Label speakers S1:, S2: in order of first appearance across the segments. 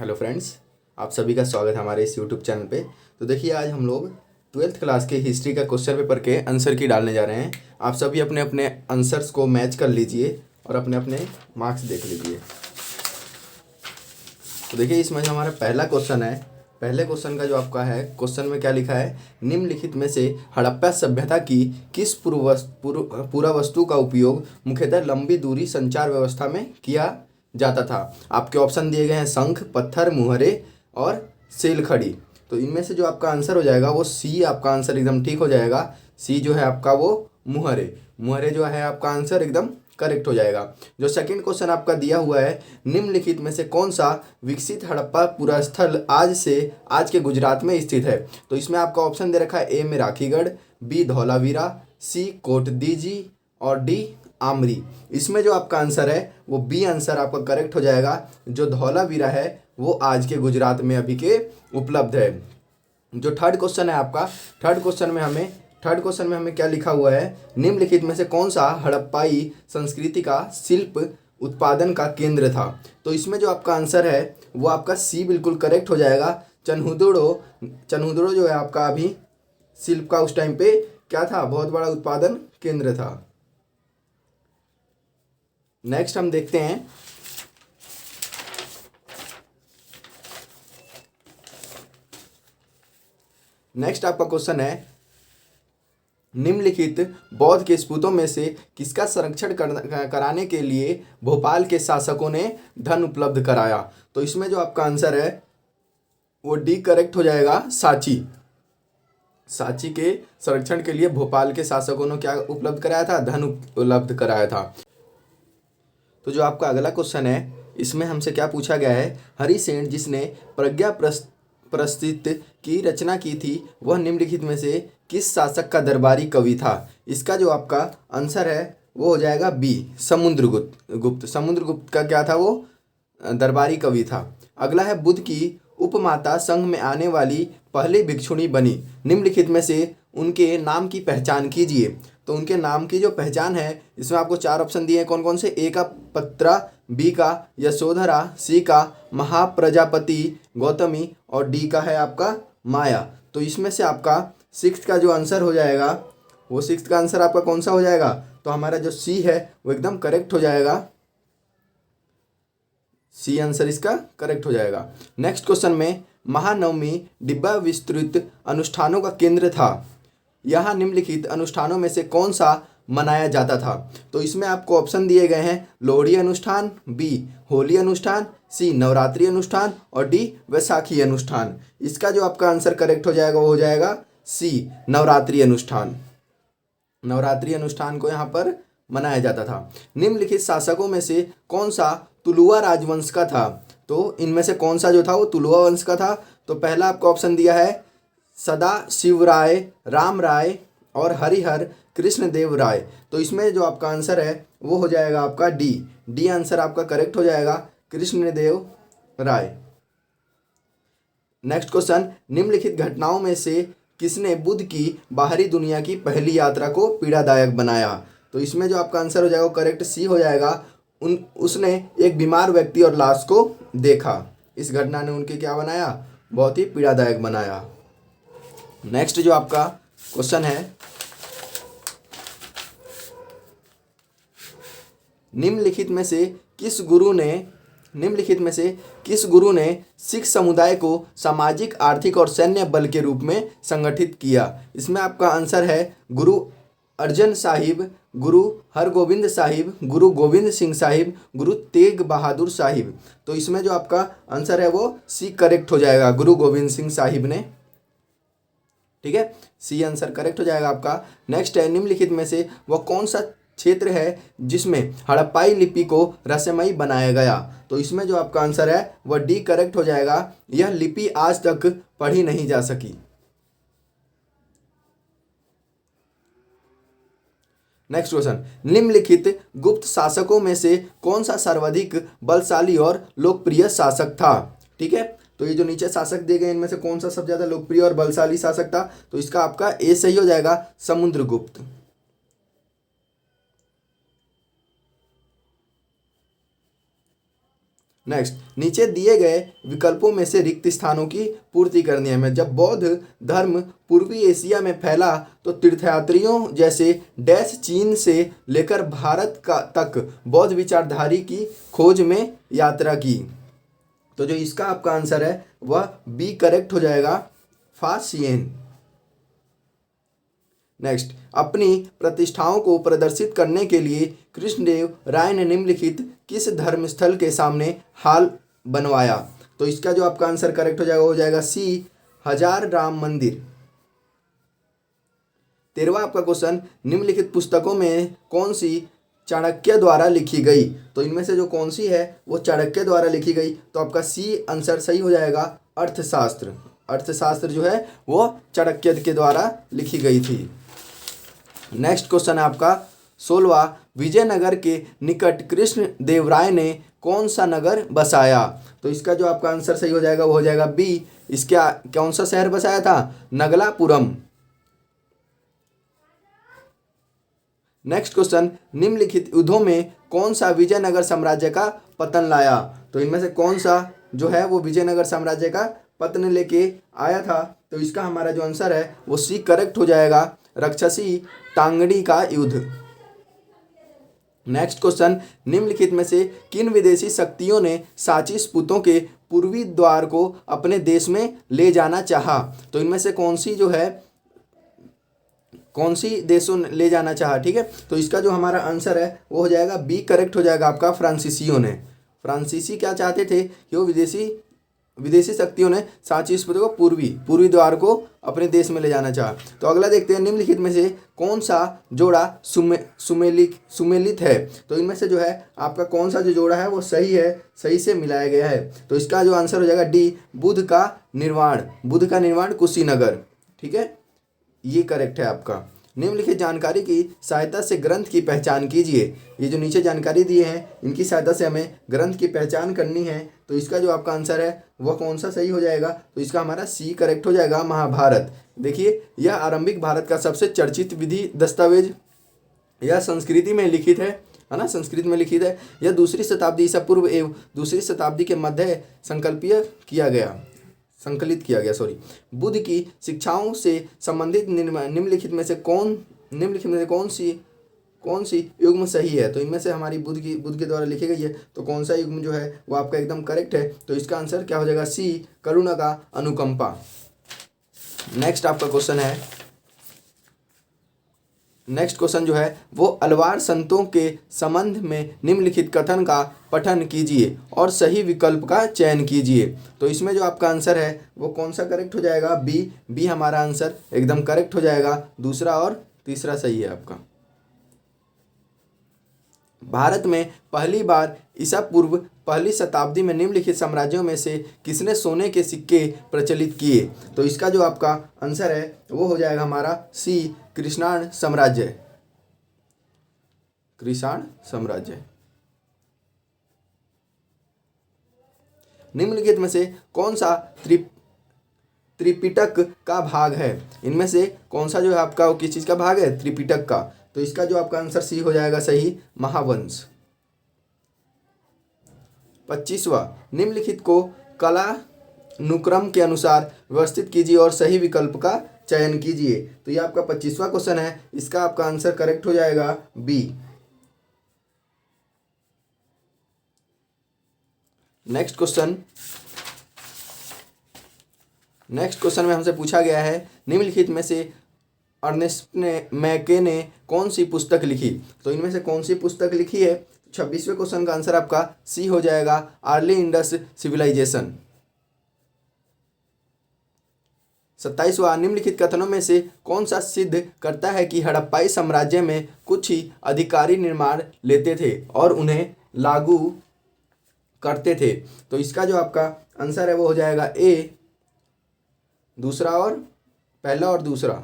S1: Hello friends, आप सभी का स्वागत है हमारे इस यूट्यूब चैनल पे। तो देखिए, आज हम लोग ट्वेल्थ क्लास के हिस्ट्री का क्वेश्चन पेपर के आंसर की डालने जा रहे हैं। आप सभी अपने अपने आंसर्स को मैच कर लीजिए और अपने अपने मार्क्स देख लीजिए। तो देखिए, इसमें जो हमारा पहला क्वेश्चन है, पहले क्वेश्चन का जो आपका है, क्वेश्चन में क्या लिखा है, निम्नलिखित में से हड़प्पा सभ्यता की किस पुरावस्तु का उपयोग मुख्यतः लंबी दूरी संचार व्यवस्था में किया जाता था। आपके ऑप्शन दिए गए हैं शंख, पत्थर, मुहरे और सेलखड़ी। तो इनमें से जो आपका आंसर हो जाएगा वो सी, आपका आंसर एकदम ठीक हो जाएगा। सी जो है आपका वो मुहरे, मुहरे जो है आपका आंसर एकदम करेक्ट हो जाएगा। जो सेकंड क्वेश्चन आपका दिया हुआ है, निम्नलिखित में से कौन सा विकसित हड़प्पा पुरास्थल आज के गुजरात में स्थित है। तो इसमें आपका ऑप्शन दे रखा है ए में राखीगढ़, बी धौलावीरा, सी कोटदीजी और डी आमरी। इसमें जो आपका आंसर है वो बी आंसर आपका करेक्ट हो जाएगा। जो धौलावीरा है वो आज के गुजरात में अभी के उपलब्ध है। जो थर्ड क्वेश्चन है आपका, थर्ड क्वेश्चन में हमें क्या लिखा हुआ है, निम्नलिखित में से कौन सा हड़प्पाई संस्कृति का शिल्प उत्पादन का केंद्र था। तो इसमें जो आपका आंसर है वो आपका सी बिल्कुल करेक्ट हो जाएगा। चन्हुदड़ो जो है आपका अभी शिल्प का उस टाइम पे क्या था, बहुत बड़ा उत्पादन केंद्र था। नेक्स्ट हम देखते हैं, नेक्स्ट आपका क्वेश्चन है, निम्नलिखित बौद्ध के स्पूतों में से किसका संरक्षण कराने के लिए भोपाल के शासकों ने धन उपलब्ध कराया। तो इसमें जो आपका आंसर है वो डी करेक्ट हो जाएगा, सांची। सांची के संरक्षण के लिए भोपाल के शासकों ने क्या उपलब्ध कराया था, धन उपलब्ध कराया था। तो जो आपका अगला क्वेश्चन है, इसमें हमसे क्या पूछा गया है, हरिसेन जिसने प्रज्ञा प्रस्थित की रचना की थी वह निम्नलिखित में से किस शासक का दरबारी कवि था। इसका जो आपका आंसर है वो हो जाएगा बी, समुद्रगुप्त। समुद्रगुप्त का क्या था, वो दरबारी कवि था। अगला है, बुद्ध की उपमाता संघ में आने वाली पहली भिक्षुणी बनी, निम्नलिखित में से उनके नाम की पहचान कीजिए। तो उनके नाम की जो पहचान है, इसमें आपको चार ऑप्शन दिए हैं, कौन कौन से, ए का पत्रा, बी का यशोधरा, सी का महाप्रजापति गौतमी और डी का है आपका माया। तो इसमें से आपका सिक्स्थ का जो आंसर हो जाएगा, वो सिक्स्थ का आंसर आपका कौन सा हो जाएगा, तो हमारा जो सी है वो एकदम करेक्ट हो जाएगा। सी आंसर इसका करेक्ट हो जाएगा। नेक्स्ट क्वेश्चन में, महानवमी डिब्बा विस्तृत अनुष्ठानों का केंद्र था, यहाँ निम्नलिखित अनुष्ठानों में से कौन सा मनाया जाता था। तो इसमें आपको ऑप्शन दिए गए हैं, लोहड़ी अनुष्ठान, बी होली अनुष्ठान, सी नवरात्रि अनुष्ठान और डी वैसाखी अनुष्ठान। इसका जो आपका आंसर करेक्ट हो जाएगा वो हो जाएगा सी, नवरात्रि अनुष्ठान। नवरात्रि अनुष्ठान को यहाँ पर मनाया जाता था। निम्नलिखित शासकों में से कौन सा तुलुवा राजवंश का था। तो इनमें से कौन सा जो था वो तुलुवा वंश का था। तो पहला आपको ऑप्शन दिया है सदा शिव राय, राम राय और हरिहर कृष्ण देव राय। तो इसमें जो आपका आंसर है वो हो जाएगा आपका डी, डी आंसर आपका करेक्ट हो जाएगा, कृष्णदेव राय। नेक्स्ट क्वेश्चन, निम्नलिखित घटनाओं में से किसने बुद्ध की बाहरी दुनिया की पहली यात्रा को पीड़ादायक बनाया। तो इसमें जो आपका आंसर हो जाएगा वो करेक्ट सी हो जाएगा। उसने एक बीमार व्यक्ति और लाश को देखा, इस घटना ने उनके क्या बनाया, बहुत ही पीड़ादायक बनाया। नेक्स्ट जो आपका क्वेश्चन है, निम्नलिखित में से किस गुरु ने सिख समुदाय को सामाजिक, आर्थिक और सैन्य बल के रूप में संगठित किया। इसमें आपका आंसर है गुरु अर्जन साहिब, गुरु हरगोविंद साहिब, गुरु गोविंद सिंह साहिब, गुरु तेग बहादुर साहिब। तो इसमें जो आपका आंसर है वो सी करेक्ट हो जाएगा, गुरु गोविंद सिंह साहिब ने। ठीक है, सी आंसर करेक्ट हो जाएगा आपका। नेक्स्ट है, निम्नलिखित में से वह कौन सा क्षेत्र है जिसमें हड़प्पाई लिपि को रहस्यमयी बनाया गया। तो इसमें जो आपका आंसर है वह डी करेक्ट हो जाएगा, यह लिपि आज तक पढ़ी नहीं जा सकी। नेक्स्ट क्वेश्चन, निम्नलिखित गुप्त शासकों में से कौन सा सर्वाधिक बलशाली और लोकप्रिय शासक था। ठीक है, तो ये जो नीचे शासक दिए गए इनमें से कौन सा सबसे ज्यादा लोकप्रिय और बलशाली शासक था। तो इसका आपका ए सही हो जाएगा, समुद्रगुप्त। नेक्स्ट, नीचे दिए गए विकल्पों में से रिक्त स्थानों की पूर्ति करनी है हमें। जब बौद्ध धर्म पूर्वी एशिया में फैला तो तीर्थयात्रियों जैसे डैश चीन से लेकर भारत का तक बौद्ध विचारधारी की खोज में यात्रा की। तो जो इसका आपका आंसर है वह बी करेक्ट हो जाएगा, फासियन। नेक्स्ट, अपनी प्रतिष्ठाओं को प्रदर्शित करने के लिए कृष्णदेव राय ने निम्नलिखित किस धर्मस्थल के सामने हाल बनवाया? तो इसका जो आपका आंसर करेक्ट हो जाएगा वो हो जाएगा सी, हजार राम मंदिर। 13वां आपका क्वेश्चन, निम्नलिखित पुस्तकों में कौन सी चाणक्य द्वारा लिखी गई? तो इनमें से जो कौन सी है वो चाणक्य द्वारा लिखी गई, तो आपका सी आंसर सही हो जाएगा, अर्थशास्त्र। अर्थशास्त्र जो है वो चाणक्य के द्वारा लिखी गई थी। नेक्स्ट क्वेश्चन है आपका 16वां, विजयनगर के निकट कृष्ण देव राय ने कौन सा नगर बसाया? तो इसका जो आपका आंसर सही हो जाएगा वो हो जाएगा बी, इसके कौन सा शहर बसाया था? नगलापुरम। नेक्स्ट क्वेश्चन, निम्नलिखित युद्धों में कौन सा विजयनगर साम्राज्य का पतन लाया? तो इनमें से कौन सा जो है वो विजयनगर साम्राज्य का पतन लेके आया था? तो इसका हमारा जो आंसर है वो सी करेक्ट हो जाएगा, राक्षसी टांगड़ी का युद्ध। नेक्स्ट क्वेश्चन, निम्नलिखित में से किन विदेशी शक्तियों ने सांची स्फूतों के पूर्वी द्वार को अपने देश में ले जाना चाहा? तो इनमें से कौन सी जो है कौन सी देशों ने ले जाना चाहा? ठीक है, तो इसका जो हमारा आंसर है वो हो जाएगा बी करेक्ट हो जाएगा आपका, फ्रांसीसियों ने। फ्रांसीसी क्या चाहते थे कि वो विदेशी शक्तियों ने सांची स्फूर्ति को पूर्वी द्वार को अपने देश में ले जाना चाहा। तो अगला देखते हैं, निम्नलिखित में से कौन सा जोड़ा सुमेलित है? तो इनमें से जो है आपका कौन सा जो जोड़ा है वो सही है, सही से मिलाया गया है। तो इसका जो आंसर हो जाएगा डी, बुद्ध का निर्वाण कुशीनगर। ठीक है, ये करेक्ट है आपका। निम्नलिखित जानकारी की सहायता से ग्रंथ की पहचान कीजिए। ये जो नीचे जानकारी दिए हैं इनकी सहायता से हमें ग्रंथ की पहचान करनी है। तो इसका जो आपका आंसर है वह कौन सा सही हो जाएगा? तो इसका हमारा सी करेक्ट हो जाएगा, महाभारत। देखिए, यह आरंभिक भारत का सबसे चर्चित विधि दस्तावेज, यह संस्कृति में लिखित है ना, संस्कृत में लिखित है। यह दूसरी शताब्दी ईसा पूर्व एवं दूसरी शताब्दी के मध्य संकलित किया गया। बुद्ध की शिक्षाओं से संबंधित निम्नलिखित में से कौन सी युग्म सही है? तो इनमें से हमारी बुद्ध के द्वारा लिखी गई है, तो कौन सा युग्म जो है वो आपका एकदम करेक्ट है। तो इसका आंसर क्या हो जाएगा? सी, करुणा का अनुकंपा। नेक्स्ट आपका नेक्स्ट क्वेश्चन जो है वो अलवार संतों के संबंध में निम्नलिखित कथन का पठन कीजिए और सही विकल्प का चयन कीजिए। तो इसमें जो आपका आंसर है वो कौन सा करेक्ट हो जाएगा? बी हमारा आंसर एकदम करेक्ट हो जाएगा। दूसरा और तीसरा सही है आपका। भारत में पहली बार ईसा पूर्व पहली शताब्दी में निम्नलिखित साम्राज्यों में से किसने सोने के सिक्के प्रचलित किए? तो इसका जो आपका आंसर है वो हो जाएगा हमारा सी, कृष्णाण साम्राज्य। निम्नलिखित में से कौन सा त्रिपिटक का भाग है? इनमें से कौन सा जो है आपका वो किस चीज का भाग है? त्रिपिटक का। तो इसका जो आपका आंसर सी हो जाएगा सही, महावंश। 25वां, निम्नलिखित को कालानुक्रम के अनुसार व्यवस्थित कीजिए और सही विकल्प का चयन कीजिए। तो ये आपका 25वां क्वेश्चन है, इसका आपका आंसर करेक्ट हो जाएगा बी। नेक्स्ट क्वेश्चन में हमसे पूछा गया है, निम्नलिखित में से अर्नेस्ट मैके ने कौन सी पुस्तक लिखी? तो इनमें से कौन सी पुस्तक लिखी है? 26वें क्वेश्चन का आंसर आपका सी हो जाएगा, अर्ली इंडस सिविलाइजेशन। 27वां, निम्नलिखित कथनों में से कौन सा सिद्ध करता है कि हड़प्पाई साम्राज्य में कुछ ही अधिकारी निर्माण लेते थे और उन्हें लागू करते थे? तो इसका जो आपका आंसर है वो हो जाएगा ए, पहला और दूसरा।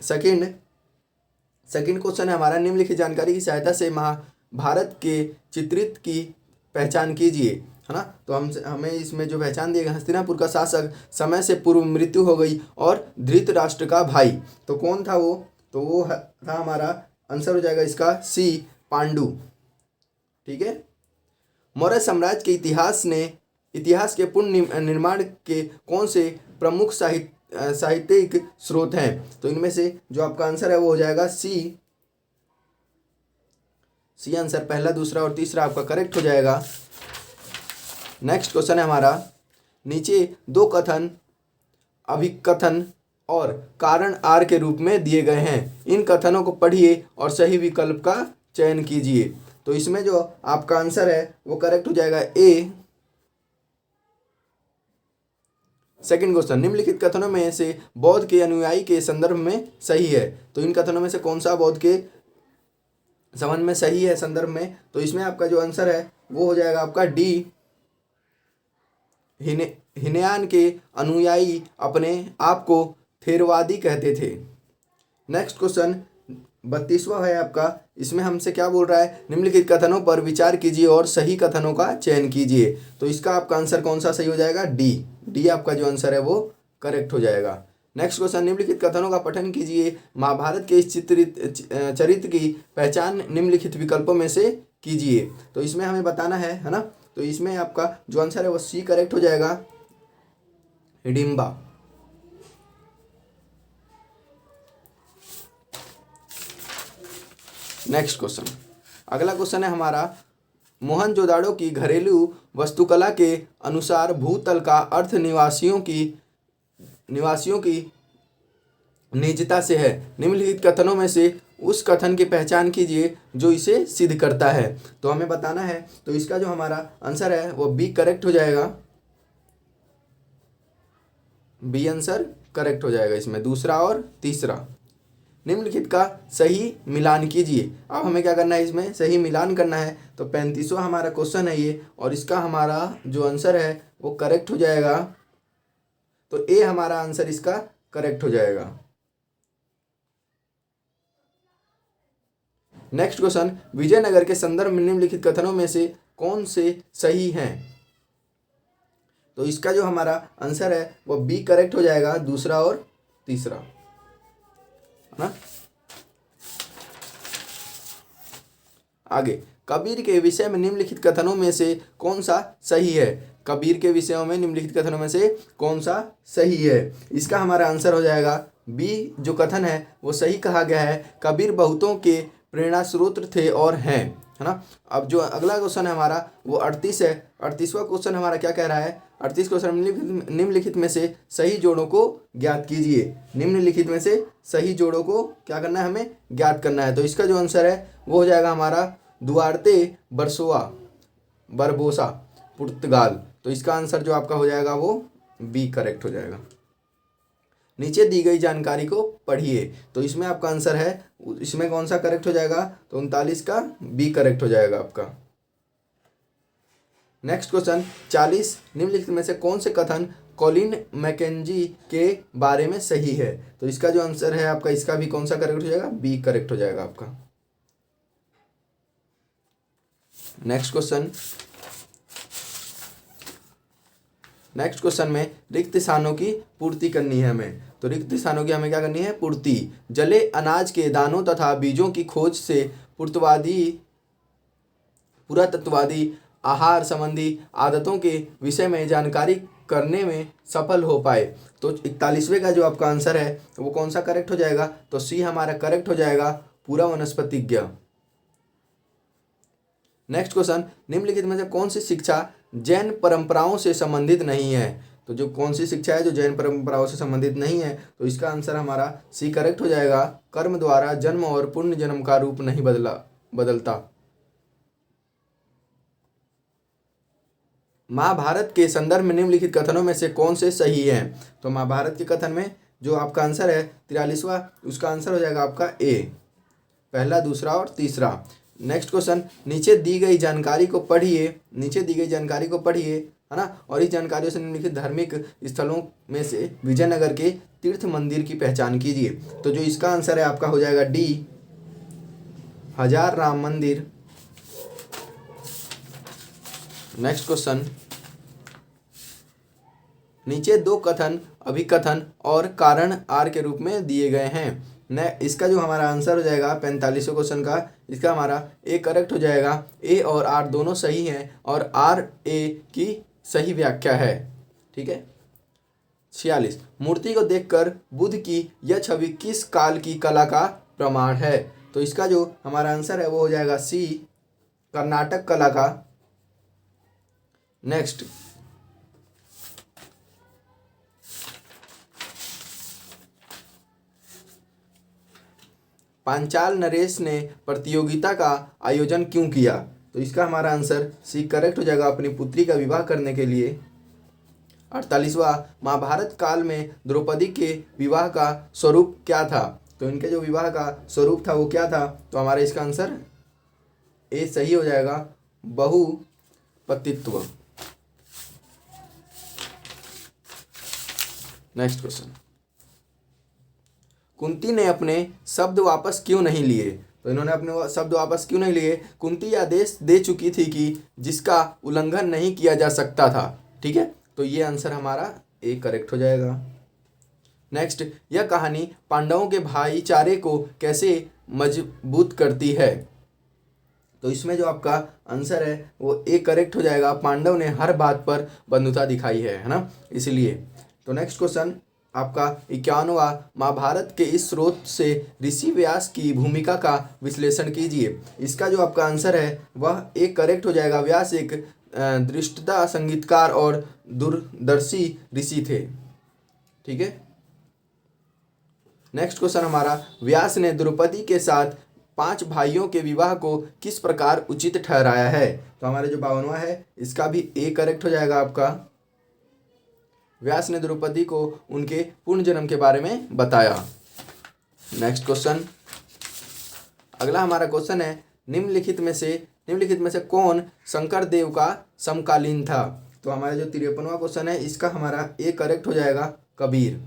S1: सेकंड क्वेश्चन है हमारा, निम्नलिखित जानकारी की सहायता से महाभारत के चित्रित की पहचान कीजिए, है ना। तो हमें इसमें जो पहचान दिया गया, हस्तिनापुर का शासक समय से पूर्व मृत्यु हो गई और धृतराष्ट्र का भाई। तो कौन था वो? तो वो था हमारा आंसर हो जाएगा इसका सी, पांडु। ठीक है, मौर्य साम्राज्य के इतिहास के पुनः निर्माण के कौन से प्रमुख साहित्यिक स्रोत हैं? तो इनमें से जो आपका आंसर है वो हो जाएगा सी आंसर, पहला, दूसरा और तीसरा आपका करेक्ट हो जाएगा। नेक्स्ट क्वेश्चन है हमारा, नीचे दो कथन अभिकथन और कारण आर के रूप में दिए गए हैं, इन कथनों को पढ़िए और सही विकल्प का चयन कीजिए। तो इसमें जो आपका आंसर है वो करेक्ट हो जाएगा ए। सेकंड क्वेश्चन, निम्नलिखित कथनों में से बौद्ध के अनुयायी के संदर्भ में सही है? तो इन कथनों में से कौन सा बौद्ध के संबंध में सही है संदर्भ में? तो इसमें आपका जो आंसर है वो हो जाएगा आपका डी। हिनयान के अनुयायी अपने आप को थेरवादी कहते थे। नेक्स्ट क्वेश्चन 32वां है आपका, इसमें हमसे क्या बोल रहा है, निम्नलिखित कथनों पर विचार कीजिए और सही कथनों का चयन कीजिए। तो इसका आपका आंसर कौन सा सही हो जाएगा? डी आपका जो आंसर है वो करेक्ट हो जाएगा। नेक्स्ट क्वेश्चन, निम्नलिखित कथनों का पठन कीजिए, महाभारत के इस चरित्र की पहचान निम्नलिखित विकल्पों में से कीजिए। तो इसमें हमें बताना है ना, तो इसमें आपका जो आंसर है वो सी करेक्ट हो जाएगा, हिडिंबा। नेक्स्ट क्वेश्चन, अगला क्वेश्चन है हमारा, मोहनजोदाड़ो की घरेलू वास्तुकला के अनुसार भूतल का अर्थ निवासियों की निजता से है। निम्नलिखित कथनों में से उस कथन की पहचान कीजिए जो इसे सिद्ध करता है। तो हमें बताना है, तो इसका जो हमारा आंसर है वो बी करेक्ट हो जाएगा। बी आंसर करेक्ट हो जाएगा इसमें, दूसरा और तीसरा। निम्नलिखित का सही मिलान कीजिए। अब हमें क्या करना है, इसमें सही मिलान करना है। तो 35वां हमारा क्वेश्चन है ये, और इसका हमारा जो आंसर है वो करेक्ट हो जाएगा। तो ए हमारा आंसर इसका करेक्ट हो जाएगा। नेक्स्ट क्वेश्चन, विजयनगर के संदर्भ में निम्नलिखित कथनों में से कौन से सही हैं? तो इसका जो हमारा आंसर है वो बी करेक्ट हो जाएगा, दूसरा और तीसरा, है ना। आगे, कबीर के विषय में निम्नलिखित कथनों में से कौन सा सही है? कबीर के विषयों में निम्नलिखित कथनों में से कौन सा सही है? इसका हमारा आंसर हो जाएगा बी, जो कथन है वो सही कहा गया है। कबीर बहुतों के प्रेरणा स्रोत थे और हैं, है ना। अब जो अगला क्वेश्चन है हमारा वो 38 है। 38वां क्वेश्चन हमारा क्या कह रहा है? 38 क्वेश्चन, निम्नलिखित में से सही जोड़ों को ज्ञात कीजिए। निम्नलिखित में से सही जोड़ों को क्या करना है, हमें ज्ञात करना है। तो इसका जो आंसर है वो हो जाएगा हमारा दुआर्ते बरबोसा, पुर्तगाल। तो इसका आंसर जो आपका हो जाएगा वो बी करेक्ट हो जाएगा। नीचे दी गई जानकारी को पढ़िए। तो इसमें आपका आंसर है, इसमें कौन सा करेक्ट हो जाएगा? तो 39 का बी करेक्ट हो जाएगा आपका। नेक्स्ट क्वेश्चन 40, निम्नलिखित में से कौन से कथन कॉलिन मैकेंजी के बारे में सही है? तो इसका जो आंसर है आपका, इसका भी कौन सा करेक्ट हो जाएगा? बी करेक्ट हो जाएगा आपका। नेक्स्ट क्वेश्चन में रिक्त स्थानों की पूर्ति करनी है हमें। तो रिक्त स्थानों की हमें क्या करनी है? पूर्ति। जले अनाज के दानों तथा बीजों की खोज से पुरातत्ववादी आहार संबंधी आदतों के विषय में जानकारी करने में सफल हो पाए। तो 41वें का जो आपका आंसर है वो कौन सा करेक्ट हो जाएगा? तो सी हमारा करेक्ट हो जाएगा, पूरा वनस्पतिज्ञ। नेक्स्ट क्वेश्चन, निम्नलिखित में से कौन सी शिक्षा जैन परंपराओं से संबंधित नहीं है? तो जो कौन सी शिक्षा है जो जैन परंपराओं से संबंधित नहीं है? तो इसका आंसर हमारा सी करेक्ट हो जाएगा, कर्म द्वारा जन्म और पुण्य जन्म का रूप नहीं बदलता। महाभारत के संदर्भ में निम्नलिखित कथनों में से कौन से सही हैं? तो महाभारत के कथन में जो आपका आंसर है 43वां, उसका आंसर हो जाएगा आपका ए, पहला, दूसरा और तीसरा। नेक्स्ट क्वेश्चन, नीचे दी गई जानकारी को पढ़िए, है ना, और इस जानकारियों से निम्नलिखित धार्मिक स्थलों में से विजयनगर के तीर्थ मंदिर की पहचान कीजिए। तो जो इसका आंसर है आपका हो जाएगा डी, हजार राम मंदिर। नेक्स्ट क्वेश्चन, नीचे दो कथन अभिकथन और कारण आर के रूप में दिए गए हैं। इसका जो हमारा आंसर हो जाएगा 45वें क्वेश्चन का, इसका हमारा ए करेक्ट हो जाएगा। ए और आर दोनों सही हैं और आर ए की सही व्याख्या है। ठीक है। 46, मूर्ति को देखकर बुद्ध की यह छवि किस काल की कला का प्रमाण है? तो इसका जो हमारा आंसर है वो हो जाएगा सी, कर्नाटक कला का। नेक्स्ट, पांचाल नरेश ने प्रतियोगिता का आयोजन क्यों किया? तो इसका हमारा आंसर सी करेक्ट हो जाएगा, अपनी पुत्री का विवाह करने के लिए। 48वां, महाभारत काल में द्रौपदी के विवाह का स्वरूप क्या था? तो इनके जो विवाह का स्वरूप था वो क्या था? तो हमारा इसका आंसर ए सही हो जाएगा, बहुपतित्व। नेक्स्ट क्वेश्चन, कुंती ने अपने शब्द वापस क्यों नहीं लिए? तो इन्होंने अपने शब्द वापस क्यों नहीं लिए? कुंती आदेश दे चुकी थी कि जिसका उल्लंघन नहीं किया जा सकता था। ठीक है, तो ये आंसर हमारा ए करेक्ट हो जाएगा। नेक्स्ट, यह कहानी पांडवों के भाईचारे को कैसे मजबूत करती है? तो इसमें जो आपका आंसर है वो ए करेक्ट हो जाएगा, पांडव ने हर बात पर बंधुता दिखाई है ना, इसलिए। तो नेक्स्ट क्वेश्चन आपका 51वां, महाभारत के इस स्रोत से ऋषि व्यास की भूमिका का विश्लेषण कीजिए। इसका जो आपका आंसर है वह एक करेक्ट हो जाएगा। व्यास एक दृष्टता, संगीतकार और दूरदर्शी ऋषि थे। ठीक है। नेक्स्ट क्वेश्चन हमारा, व्यास ने द्रौपदी के साथ 5 भाइयों के विवाह को किस प्रकार उचित ठहराया है? तो हमारे जो 52वां है इसका भी ए करेक्ट हो जाएगा आपका। व्यास ने द्रौपदी को उनके पूर्ण जन्म के बारे में बताया। नेक्स्ट क्वेश्चन, अगला हमारा क्वेश्चन है, निम्नलिखित में से कौन शंकर देव का समकालीन था? तो हमारा जो 53वां क्वेश्चन है इसका हमारा ए करेक्ट हो जाएगा, कबीर।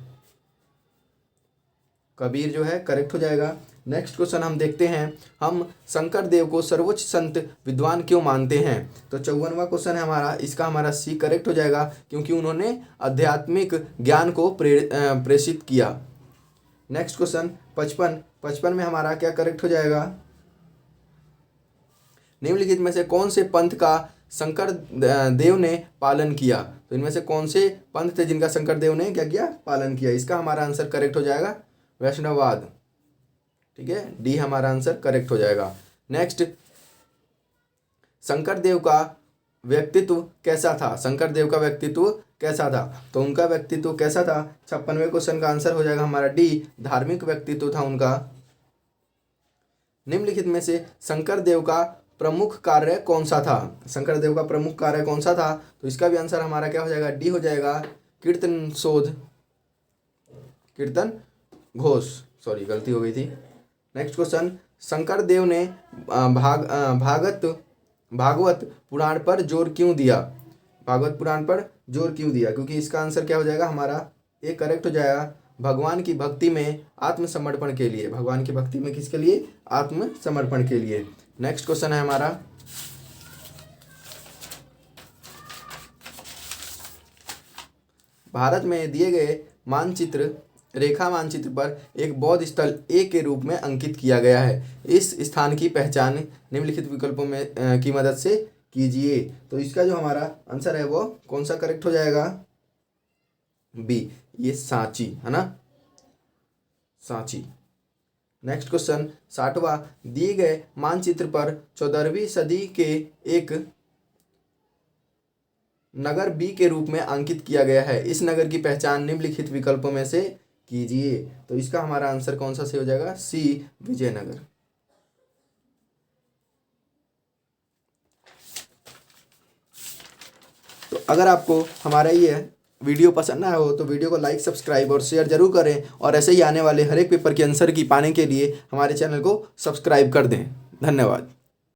S1: कबीर जो है करेक्ट हो जाएगा। नेक्स्ट क्वेश्चन हम देखते हैं, हम शंकर देव को सर्वोच्च संत विद्वान क्यों मानते हैं? तो 54वां क्वेश्चन है हमारा, इसका हमारा सी करेक्ट हो जाएगा, क्योंकि उन्होंने आध्यात्मिक ज्ञान को प्रेषित किया। नेक्स्ट क्वेश्चन 55 में हमारा क्या करेक्ट हो जाएगा? निम्नलिखित में से कौन से पंथ का शंकर देव ने पालन किया? तो इनमें से कौन से पंथ थे जिनका शंकर देव ने क्या किया? पालन किया। इसका हमारा आंसर करेक्ट हो जाएगा, वैष्णववाद। ठीक है, डी हमारा आंसर करेक्ट हो जाएगा। नेक्स्ट, शंकर देव का व्यक्तित्व कैसा था? शंकर देव का व्यक्तित्व कैसा था? तो उनका व्यक्तित्व कैसा था? 56वें क्वेश्चन का आंसर हो जाएगा हमारा डी, धार्मिक व्यक्तित्व था उनका। निम्नलिखित में से शंकर देव का प्रमुख कार्य कौन सा था? शंकर देव का प्रमुख कार्य कौन सा था? तो इसका भी आंसर हमारा क्या हो जाएगा? डी हो जाएगा, कीर्तन शोध, कीर्तन घोष, सॉरी गलती हो गई थी। नेक्स्ट क्वेश्चन, शंकर देव ने भागवत पुराण पर जोर क्यों दिया? भागवत पुराण पर जोर क्यों दिया? क्योंकि इसका आंसर क्या हो जाएगा हमारा? ए करेक्ट हो जाएगा, भगवान की भक्ति में आत्मसमर्पण के लिए। भगवान की भक्ति में किसके लिए? आत्मसमर्पण के लिए। नेक्स्ट क्वेश्चन है हमारा, भारत में दिए गए मानचित्र, रेखा मानचित्र पर एक बौद्ध स्थल ए के रूप में अंकित किया गया है। इस स्थान की पहचान निम्नलिखित विकल्पों में की मदद से कीजिए। तो इसका जो हमारा आंसर है वो कौन सा करेक्ट हो जाएगा? बी, ये सांची है ना, सांची। नेक्स्ट क्वेश्चन 60वां, दिए गए मानचित्र पर 14वीं सदी के एक नगर बी के रूप में अंकित किया गया है। इस नगर की पहचान निम्नलिखित विकल्पों में से कीजिए। तो इसका हमारा आंसर कौन सा से हो जाएगा? सी, विजयनगर। तो अगर आपको हमारा ये वीडियो पसंद आया हो तो वीडियो को लाइक, सब्सक्राइब और शेयर जरूर करें, और ऐसे ही आने वाले हर एक पेपर के आंसर की पाने के लिए हमारे चैनल को सब्सक्राइब कर दें। धन्यवाद।